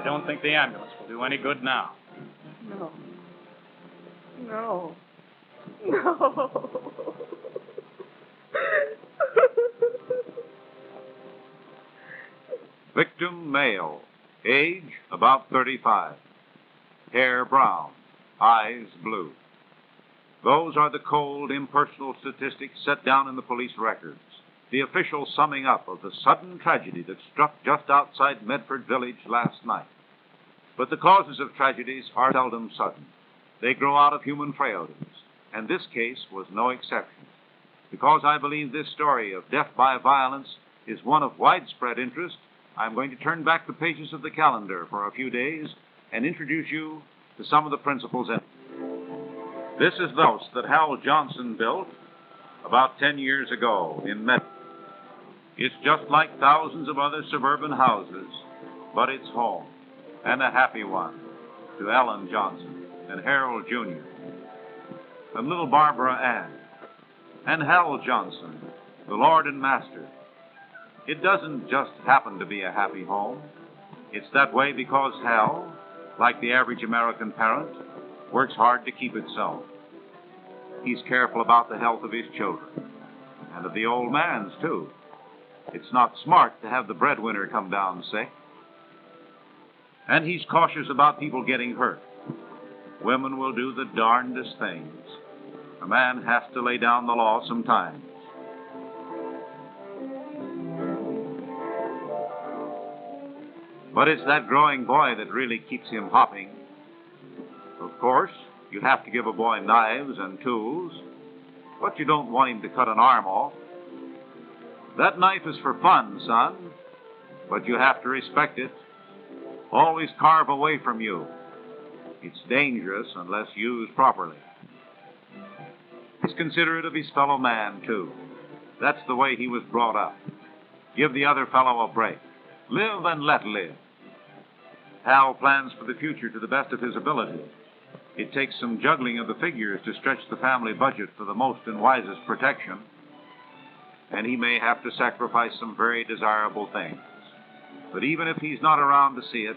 I don't think the ambulance will do any good now. No. No. No. Victim male, age about 35, hair brown, eyes blue. Those are the cold, impersonal statistics set down in the police records, the official summing up of the sudden tragedy that struck just outside Medford Village last night. But the causes of tragedies are seldom sudden. They grow out of human frailties, and this case was no exception. Because I believe this story of death by violence is one of widespread interest, I'm going to turn back the pages of the calendar for a few days and introduce you to some of the principals in it. This is the house that Hal Johnson built about 10 years ago in Medford. It's just like thousands of other suburban houses, but it's home, and a happy one, to Ellen Johnson and Harold Jr. and little Barbara Ann and Hal Johnson, the Lord and Master. It doesn't just happen to be a happy home. It's that way because Hal, like the average American parent, works hard to keep it so. He's careful about the health of his children, and of the old man's, too. It's not smart to have the breadwinner come down sick. And he's cautious about people getting hurt. Women will do the darndest things. A man has to lay down the law sometimes. But it's that growing boy that really keeps him hopping. Of course, you have to give a boy knives and tools, but you don't want him to cut an arm off. That knife is for fun, son, but you have to respect it. Always carve away from you. It's dangerous unless used properly. He's considerate of his fellow man, too. That's the way he was brought up. Give the other fellow a break. Live and let live. Hal plans for the future to the best of his ability. It takes some juggling of the figures to stretch the family budget for the most and wisest protection. And he may have to sacrifice some very desirable things. But even if he's not around to see it,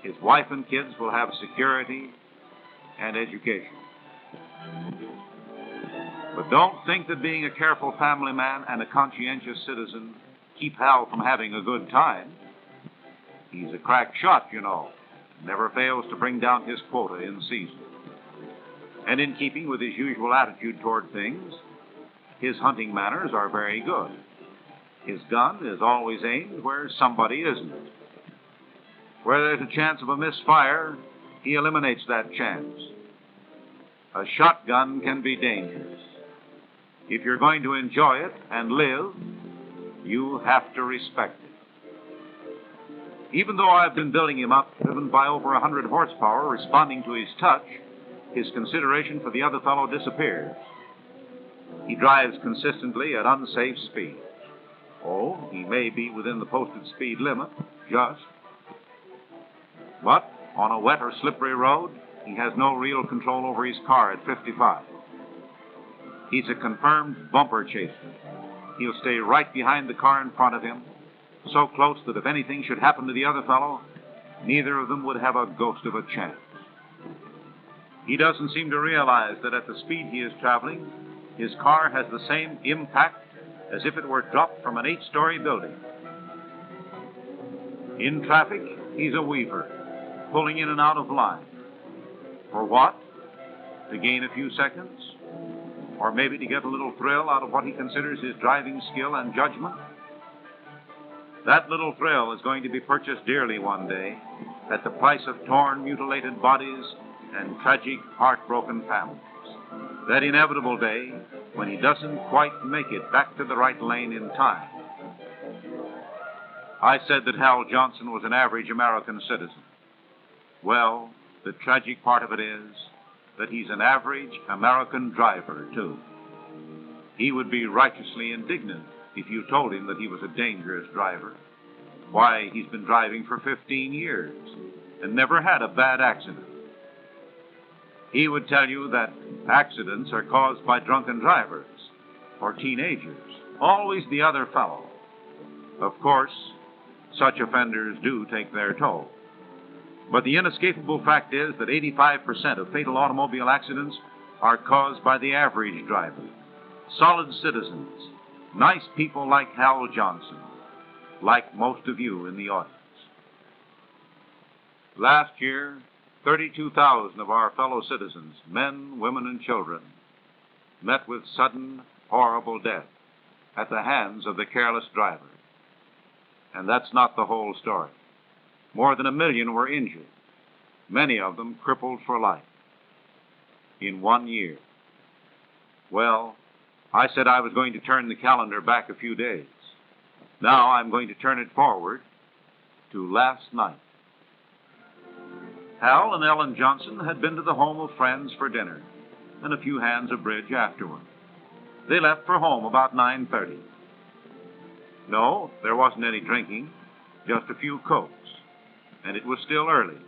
his wife and kids will have security and education. But don't think that being a careful family man and a conscientious citizen keep Hal from having a good time. He's a crack shot, you know, never fails to bring down his quota in season. And in keeping with his usual attitude toward things, his hunting manners are very good. His gun is always aimed where somebody isn't. Where there's a chance of a misfire, he eliminates that chance. A shotgun can be dangerous. If you're going to enjoy it and live, you have to respect it. Even though I've been building him up, driven by over 100 horsepower, responding to his touch, his consideration for the other fellow disappears. He drives consistently at unsafe speed. Oh, he may be within the posted speed limit, just. But on a wet or slippery road, he has no real control over his car at 55. He's a confirmed bumper chaser. He'll stay right behind the car in front of him, so close that if anything should happen to the other fellow, neither of them would have a ghost of a chance. He doesn't seem to realize that at the speed he is traveling, his car has the same impact as if it were dropped from an 8-story building. In traffic, he's a weaver, pulling in and out of line. For what? To gain a few seconds? Or maybe to get a little thrill out of what he considers his driving skill and judgment? That little thrill is going to be purchased dearly one day at the price of torn, mutilated bodies and tragic, heartbroken families. That inevitable day when he doesn't quite make it back to the right lane in time. I said that Hal Johnson was an average American citizen. Well, the tragic part of it is that he's an average American driver, too. He would be righteously indignant if you told him that he was a dangerous driver. Why, he's been driving for 15 years and never had a bad accident. He would tell you that accidents are caused by drunken drivers or teenagers, always the other fellow. Of course, such offenders do take their toll. But the inescapable fact is that 85% of fatal automobile accidents are caused by the average driver. Solid citizens, nice people like Hal Johnson, like most of you in the audience. Last year, 32,000 of our fellow citizens, men, women, and children, met with sudden, horrible death at the hands of the careless driver. And that's not the whole story. More than 1 million were injured, many of them crippled for life, in 1 year. Well, I said I was going to turn the calendar back a few days. Now I'm going to turn it forward to last night. Hal and Ellen Johnson had been to the home of friends for dinner and a few hands of bridge afterward. They left for home about 9:30. No, there wasn't any drinking, just a few cokes, and it was still early.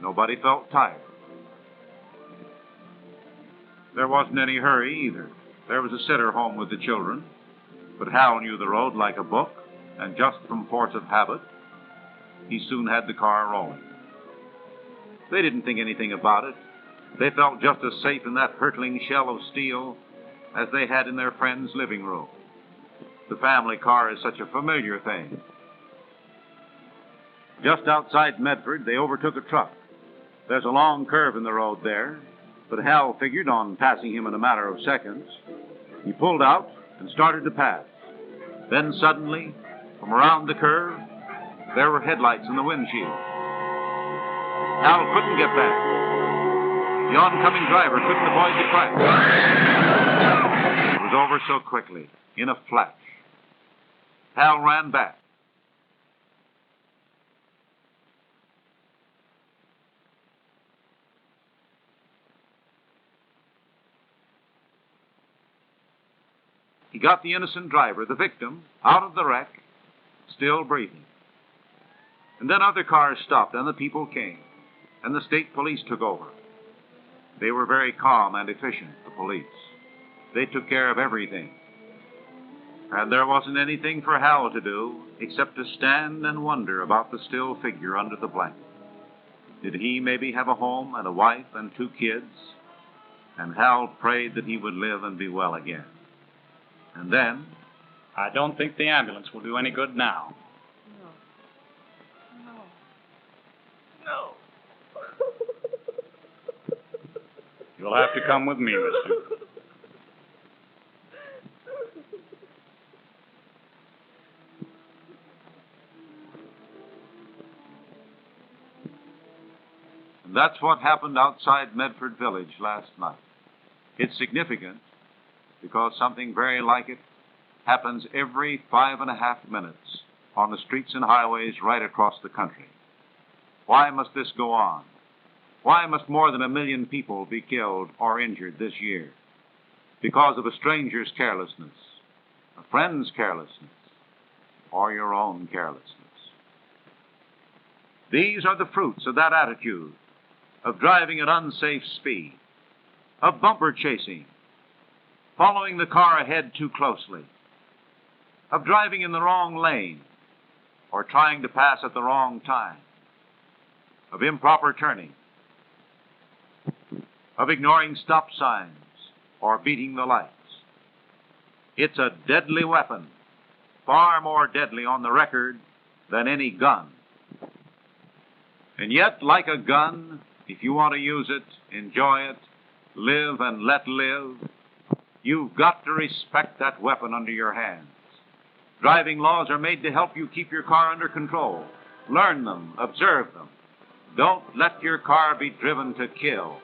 Nobody felt tired. There wasn't any hurry either. There was a sitter home with the children, but Hal knew the road like a book, and just from force of habit, he soon had the car rolling. They didn't think anything about it. They felt just as safe in that hurtling shell of steel as they had in their friend's living room. The family car is such a familiar thing. Just outside Medford, they overtook a truck. There's a long curve in the road there, but Hal figured on passing him in a matter of seconds. He pulled out and started to pass. Then suddenly, from around the curve, there were headlights in the windshield. Hal couldn't get back. The oncoming driver couldn't avoid the crash. It was over so quickly, in a flash. Hal ran back. He got the innocent driver, the victim, out of the wreck, still breathing. And then other cars stopped, and the people came, and the state police took over. They were very calm and efficient, the police. They took care of everything. And there wasn't anything for Hal to do except to stand and wonder about the still figure under the blanket. Did he maybe have a home and a wife and 2 kids? And Hal prayed that he would live and be well again. And then, I don't think the ambulance will do any good now. No. You'll have to come with me, mister. and that's what happened outside Medford Village last night. It's significant because something very like it happens every 5.5 minutes on the streets and highways right across the country. Why must this go on? Why must more than 1 million people be killed or injured this year? Because of a stranger's carelessness, a friend's carelessness, or your own carelessness. These are the fruits of that attitude, of driving at unsafe speed, of bumper chasing, following the car ahead too closely, of driving in the wrong lane, or trying to pass at the wrong time, of improper turning, of ignoring stop signs or beating the lights. It's a deadly weapon, far more deadly on the record than any gun. And yet, like a gun, if you want to use it, enjoy it, live and let live, you've got to respect that weapon under your hands. Driving laws are made to help you keep your car under control. Learn them, observe them. Don't let your car be driven to kill.